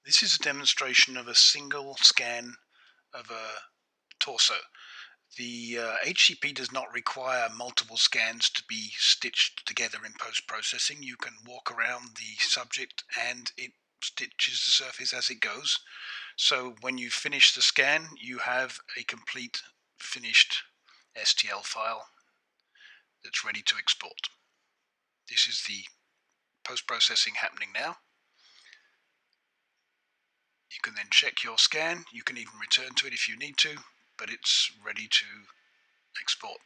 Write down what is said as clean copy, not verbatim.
This is a demonstration of a single scan of a torso. The HCP does not require multiple scans to be stitched together in post-processing. You can walk around the subject and it stitches the surface as it goes. So when you finish the scan, you have a complete finished STL file that's ready to export. This is the post-processing happening now. You can then check your scan. You can even return to it if you need to, but it's ready to export.